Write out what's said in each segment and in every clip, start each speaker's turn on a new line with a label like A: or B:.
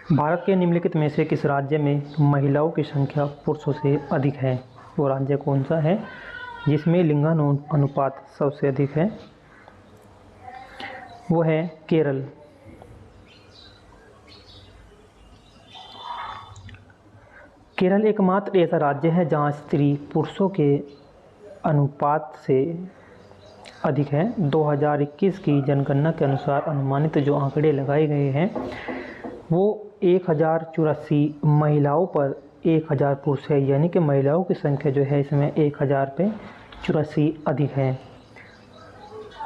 A: भारत के निम्नलिखित में से किस राज्य में महिलाओं की संख्या पुरुषों से अधिक है? वो राज्य कौन सा है जिसमें लिंगानुपात सबसे अधिक है? वो है केरल। केरल एकमात्र ऐसा राज्य है जहां स्त्री पुरुषों के अनुपात से अधिक है। 2021 की जनगणना के अनुसार अनुमानित जो आंकड़े लगाए गए हैं वो 1084 महिलाओं पर 1000 पुरुष है, यानी कि महिलाओं की संख्या जो है इसमें 1000 पे 84 अधिक है।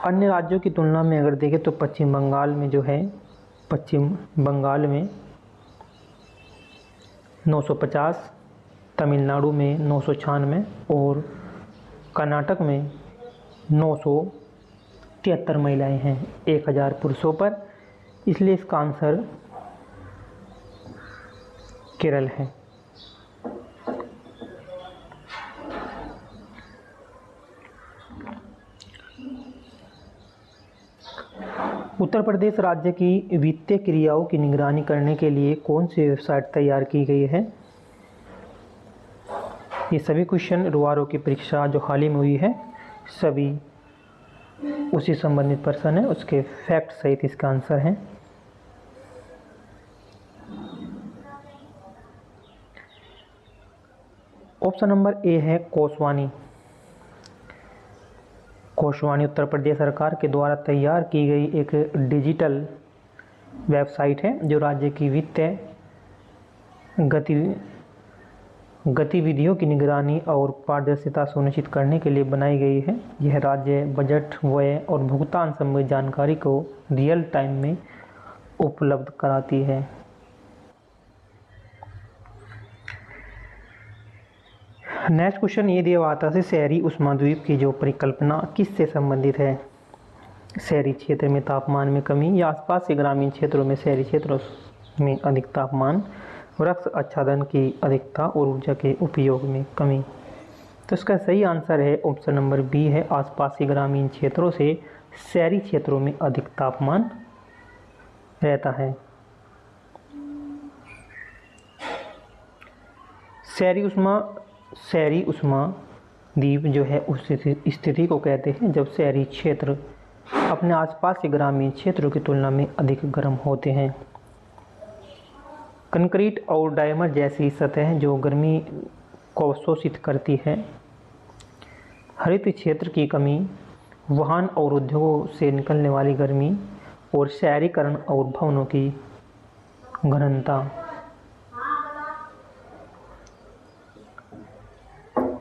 A: अन्य राज्यों की तुलना में अगर देखें तो पश्चिम बंगाल में 950, तमिलनाडु में 996 और कर्नाटक में 973 महिलाएं हैं 1000 पुरुषों पर, इसलिए इसका आंसर केरल है। उत्तर प्रदेश राज्य की वित्तीय क्रियाओं की निगरानी करने के लिए कौन सी वेबसाइट तैयार की गई है? ये सभी क्वेश्चन रुआरो की परीक्षा जो हाल ही में हुई है सभी उसी संबंधित पर्सन है, उसके फैक्ट सहित इसका आंसर है। ऑप्शन नंबर ए है कोसवानी। कोसवानी उत्तर प्रदेश सरकार के द्वारा तैयार की गई एक डिजिटल वेबसाइट है जो राज्य की वित्तीय गतिविधियों की निगरानी और पारदर्शिता सुनिश्चित करने के लिए बनाई गई है। यह राज्य बजट, व्यय और भुगतान संबंधी जानकारी को रियल टाइम में उपलब्ध कराती है। नेक्स्ट क्वेश्चन ये दिया हुआ था कि शहरी ऊष्माद्वीप की जो परिकल्पना किससे संबंधित है? शहरी क्षेत्र में तापमान में कमी या आसपास के ग्रामीण क्षेत्रों में शहरी क्षेत्रों में अधिक तापमान, वृक्ष आच्छादन की अधिकता और ऊर्जा के उपयोग में कमी। तो इसका सही आंसर है ऑप्शन नंबर बी है, आसपास के ग्रामीण क्षेत्रों से शहरी क्षेत्रों में अधिक तापमान रहता है। शहरी ऊष्मा द्वीप जो है उस स्थिति को कहते हैं जब शहरी क्षेत्र अपने आसपास के ग्रामीण क्षेत्रों की तुलना में अधिक गर्म होते हैं। कंक्रीट और डायमर जैसी सतह जो गर्मी को अवशोषित करती है। हरित क्षेत्र की कमी, वाहन और उद्योगों से निकलने वाली गर्मी और शहरीकरण और भवनों की घनता।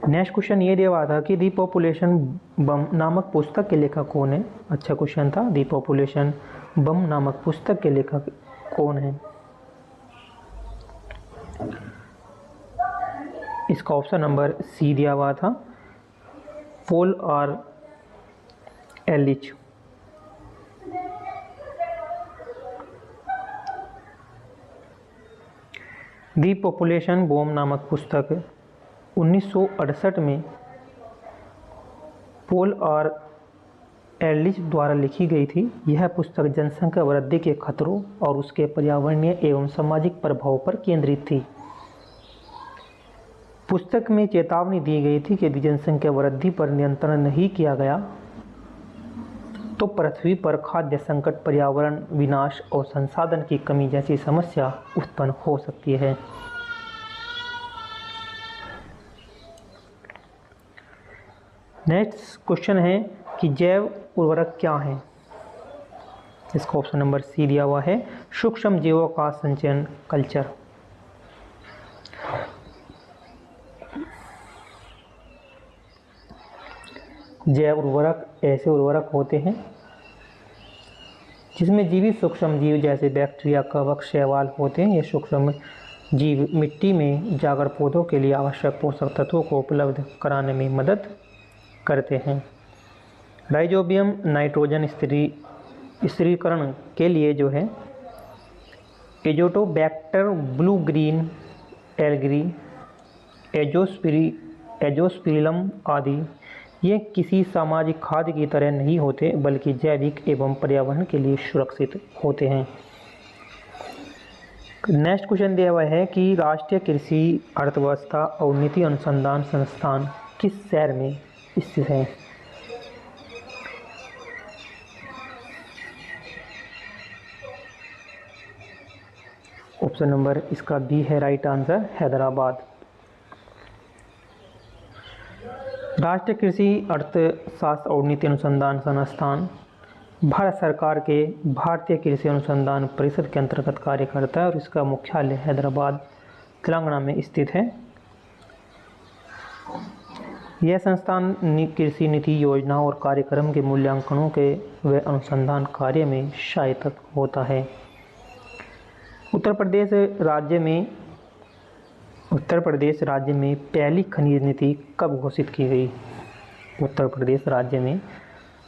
A: नेक्स्ट क्वेश्चन ये दिया हुआ था कि दी पॉपुलेशन बम नामक पुस्तक के लेखक कौन है? अच्छा क्वेश्चन था। दी पॉपुलेशन बम नामक पुस्तक के लेखक कौन है? इसका ऑप्शन नंबर सी दिया हुआ था, Paul R Ehrlich. The population bomb नामक पुस्तक 1968 में पॉल आर एलिच द्वारा लिखी गई थी। यह पुस्तक जनसंख्या वृद्धि के खतरों और उसके पर्यावरणीय एवं सामाजिक प्रभाव पर केंद्रित थी। पुस्तक में चेतावनी दी गई थी कि यदि जनसंख्या वृद्धि पर नियंत्रण नहीं किया गया तो पृथ्वी पर खाद्य संकट, पर्यावरण विनाश और संसाधन की कमी जैसी समस्या उत्पन्न हो सकती है। नेक्स्ट क्वेश्चन है कि जैव उर्वरक क्या है? इसका ऑप्शन नंबर सी दिया हुआ है, सूक्ष्म जीवों का संचयन, कल्चर। जैव उर्वरक ऐसे उर्वरक होते हैं जिसमें जीवित सूक्ष्म जीव जैसे बैक्टीरिया, कवक, शैवाल होते हैं। ये सूक्ष्म जीव मिट्टी में जाकर पौधों के लिए आवश्यक पोषक तत्वों को उपलब्ध कराने में मदद करते हैं। राइजोबियम नाइट्रोजन स्थिरीकरण के लिए जो है Azotobacter, blue green algae, Azospirillum आदि ये किसी सामाजिक खाद्य की तरह नहीं होते बल्कि जैविक एवं पर्यावरण के लिए सुरक्षित होते हैं। नेक्स्ट क्वेश्चन दिया हुआ है कि राष्ट्रीय कृषि अर्थव्यवस्था और नीति अनुसंधान संस्थान किस शहर में स्थित है? ऑप्शन नंबर इसका बी है राइट आंसर, हैदराबाद। राष्ट्रीय कृषि अर्थशास्त्र और नीति अनुसंधान संस्थान भारत सरकार के भारतीय कृषि अनुसंधान परिषद के अंतर्गत कार्य करता है और इसका मुख्यालय हैदराबाद तेलंगाना में स्थित है। यह संस्थान कृषि नीति योजना और कार्यक्रम के मूल्यांकनों के व अनुसंधान कार्य में सहायक होता है। उत्तर प्रदेश राज्य में पहली खनिज नीति कब घोषित की गई? उत्तर प्रदेश राज्य में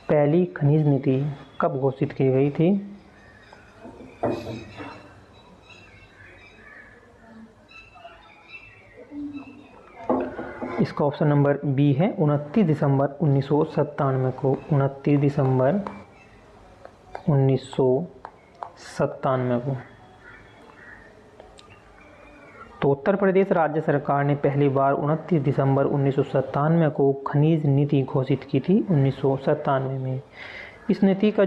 A: पहली खनिज नीति कब घोषित की गई थी? इसका ऑप्शन नंबर बी है 29 दिसंबर 1997 को। 29 दिसंबर 1997 को। तो उत्तर प्रदेश राज्य सरकार ने पहली बार 29 दिसंबर 1997 को खनिज नीति घोषित की थी 1997 में। इस नीति का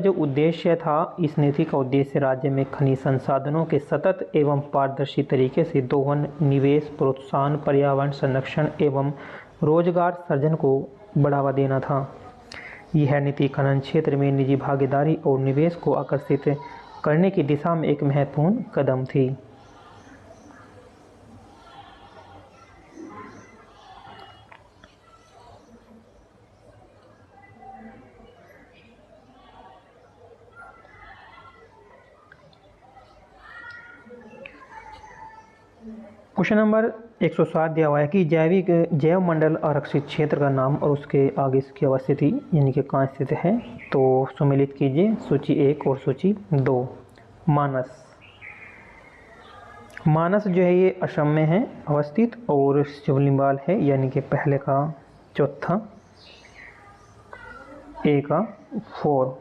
A: उद्देश्य राज्य में खनिज संसाधनों के सतत एवं पारदर्शी तरीके से दोहन, निवेश प्रोत्साहन, पर्यावरण संरक्षण एवं रोजगार सृजन को बढ़ावा देना था। यह नीति खनन क्षेत्र में निजी भागीदारी और निवेश को आकर्षित करने की दिशा में एक महत्वपूर्ण कदम थी। क्वेश्चन नंबर 107 दिया हुआ है कि जैव मंडल आरक्षित क्षेत्र का नाम और उसके आगे इसकी अवस्थिति यानी कि कहाँ स्थित है। तो सम्मिलित कीजिए सूची 1 और सूची 2। मानस जो है ये असम में है अवस्थित और शिवलिंबाल है यानी कि पहले का चौथा, ए का 4।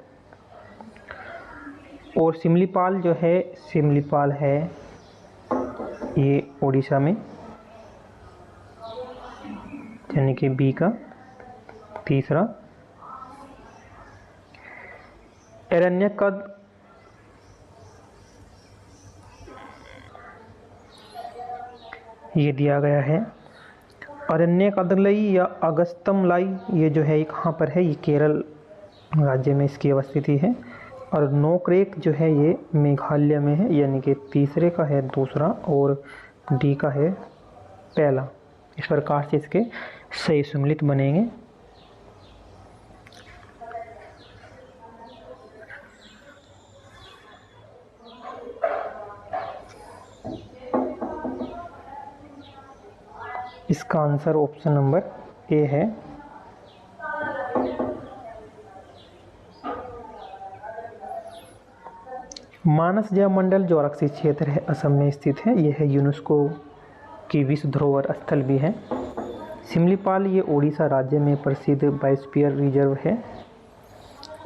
A: और सिमलीपाल है ये ओडिशा में यानी कि बी का 3रा। अरण्यकद ये दिया गया है। अरण्यकदलई या अगस्तमलाई ये जो है ये कहाँ पर है? ये केरल राज्य में इसकी अवस्थिति है। और नोकरेक जो है ये मेघालय में है यानी कि 3रे का है 2रा और डी का है 1ला। इस प्रकार से इसके सही सम्मिलित बनेंगे। इसका आंसर ऑप्शन नंबर ए है। मानस जैव मंडल जो आरक्षित क्षेत्र है असम में स्थित है। यह है यूनेस्को की विश्व धरोहर स्थल भी है। सिमलीपाल ये ओडिशा राज्य में प्रसिद्ध बायोस्फीयर रिजर्व है।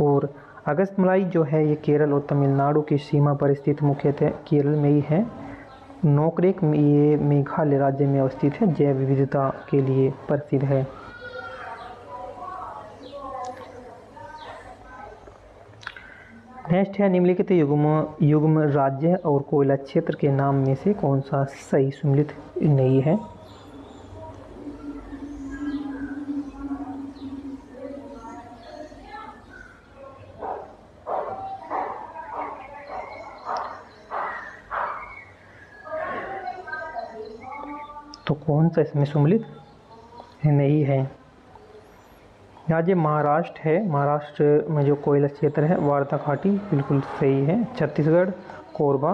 A: और अगस्तमलाई जो है ये केरल और तमिलनाडु की सीमा पर स्थित मुख्यतः केरल में ही है। नोकरेक ये मेघालय राज्य में अवस्थित है, जैव विविधता के लिए प्रसिद्ध है। नेक्स्ट है निम्नलिखित युग्म राज्य और कोयला क्षेत्र के नाम में से कौन सा सही सम्मिलित नहीं है? तो कौन सा इसमें सम्मिलित नहीं है? राज्य महाराष्ट्र है। महाराष्ट्र में जो कोयला क्षेत्र है वार्धा घाटी बिल्कुल सही है। छत्तीसगढ़ कोरबा।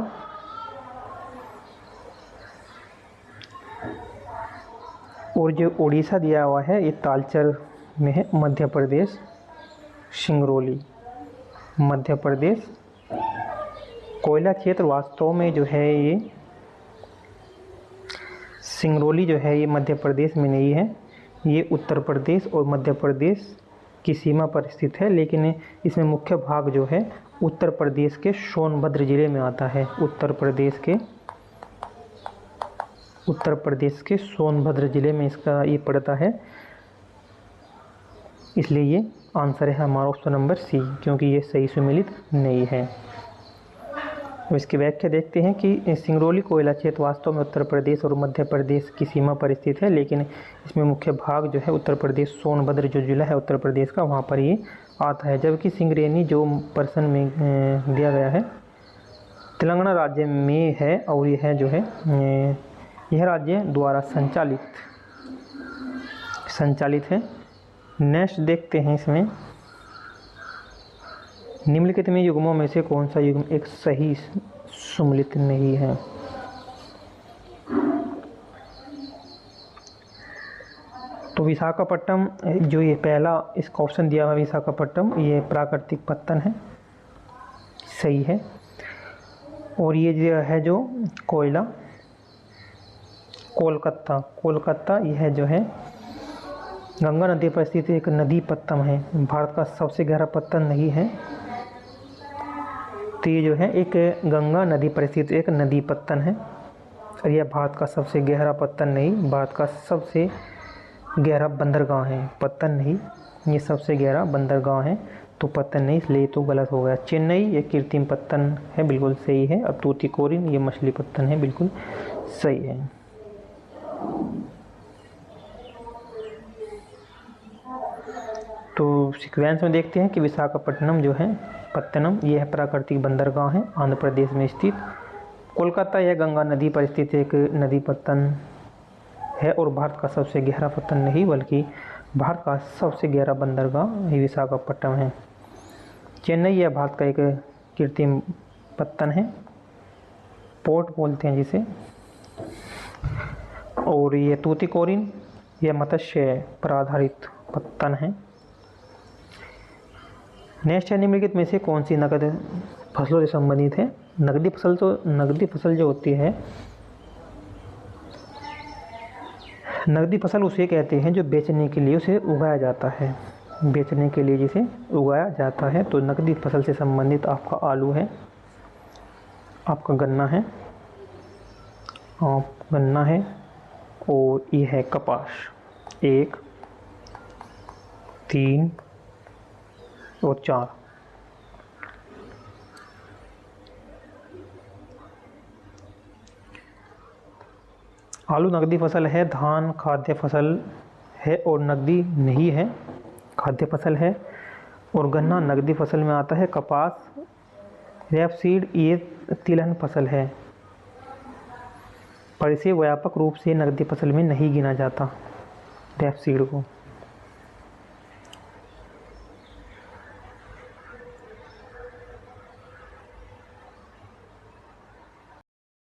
A: और जो उड़ीसा दिया हुआ है ये तालचर में है। मध्य प्रदेश सिंगरौली, मध्य प्रदेश। कोयला क्षेत्र वास्तव में जो है ये सिंगरौली जो है ये मध्य प्रदेश में नहीं है, ये उत्तर प्रदेश और मध्य प्रदेश की सीमा पर स्थित है। लेकिन इसमें मुख्य भाग जो है उत्तर प्रदेश के सोनभद्र जिले में आता है। उत्तर प्रदेश के उत्तर प्रदेश के सोनभद्र ज़िले में इसका ये पड़ता है, इसलिए ये आंसर है हमारा ऑप्शन नंबर सी, क्योंकि ये सही सुमेलित नहीं है। अब इसकी व्याख्या देखते हैं कि सिंगरौली कोयला क्षेत्र वास्तव में उत्तर प्रदेश और मध्य प्रदेश की सीमा पर स्थित है, लेकिन इसमें मुख्य भाग जो है उत्तर प्रदेश सोनभद्र जो जिला है उत्तर प्रदेश का, वहाँ पर ये आता है। जबकि सिंगरेनी जो पर्सन में दिया गया है तेलंगाना राज्य में है, और यह जो है यह राज्य द्वारा संचालित है। नेक्स्ट देखते हैं, इसमें निम्नलिखित में युग्मों में से कौन सा युग्म एक सही सुमेलित नहीं है। तो विशाखापट्टनम जो ये पहला इसका ऑप्शन दिया हुआ विशाखापट्टनम, ये प्राकृतिक पत्तन है, सही है। और ये जो है जो कोयला कोलकाता यह जो है गंगा नदी पर स्थित एक नदी पत्तन है, भारत का सबसे गहरा पत्तन नहीं है। तो ये जो है एक गंगा नदी पर स्थित एक नदी पत्तन है, और यह भारत का सबसे गहरा पत्तन नहीं, भारत का सबसे गहरा बंदरगाह है, पत्तन नहीं। ये सबसे गहरा बंदरगाह है, तो पत्तन नहीं, इसलिए तो गलत हो गया। चेन्नई ये कृत्रिम पत्तन है, बिल्कुल सही है। और तूतीकोरिन ये मछली पत्तन है, बिल्कुल सही है। तो सीक्वेंस में देखते हैं कि विशाखापट्टनम जो है पत्तनम, यह है प्राकृतिक बंदरगाह है आंध्र प्रदेश में स्थित। कोलकाता यह गंगा नदी पर स्थित एक नदी पत्तन है, और भारत का सबसे गहरा पत्तन नहीं, बल्कि भारत का सबसे गहरा बंदरगाह ही विशाखापट्टनम है। चेन्नई यह भारत का एक कृत्रिम पत्तन है, पोर्ट बोलते हैं जिसे। और ये तूतीकोरिन यह मत्स्य पर आधारित पत्तन है। नेक्स्ट है, निम्नलिखित में से कौन सी नकद फसलों से संबंधित है। नकदी फसल जो होती है, नकदी फसल उसे कहते हैं जो बेचने के लिए उसे उगाया जाता है, बेचने के लिए जिसे उगाया जाता है। तो नकदी फसल से संबंधित आपका आलू है, आपका गन्ना है, और ये है कपास। 1, 3 और 4। आलू नकदी फसल है, धान खाद्य फसल है और नकदी नहीं है, खाद्य फसल है। और गन्ना नकदी फसल में आता है। कपास रेपसीड ये तिलहन फसल है, पर इसे व्यापक रूप से नकदी फसल में नहीं गिना जाता रेपसीड को।